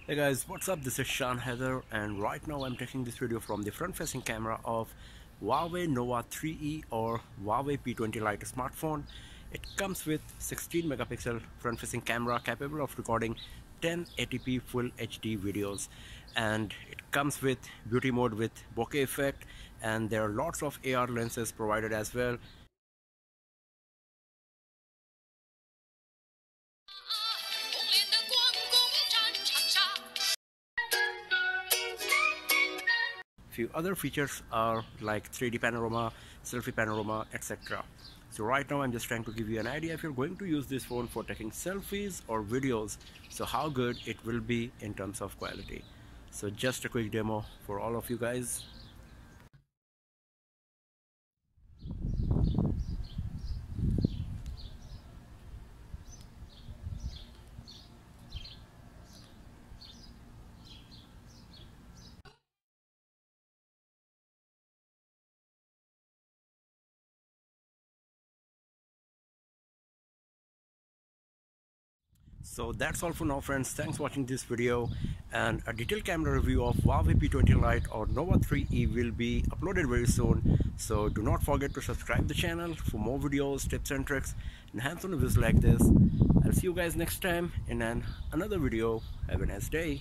Hey guys, what's up? This is Sean Heather, and right now I'm taking this video from the front-facing camera of Huawei Nova 3E or Huawei P20 Lite smartphone. It comes with 16 megapixel front-facing camera capable of recording 1080p full HD videos, and it comes with beauty mode with bokeh effect, and there are lots of AR lenses provided as well. Few other features are like 3D panorama, selfie panorama, etc. So right now I'm just trying to give you an idea if you're going to use this phone for taking selfies or videos, so how good it will be in terms of quality. So just a quick demo for all of you guys. So that's all for now, friends. Thanks for watching this video, and a detailed camera review of Huawei P20 Lite or Nova 3E will be uploaded very soon. So do not forget to subscribe the channel for more videos, tips and tricks, and hands-on reviews like this. I'll see you guys next time in another video. Have a nice day.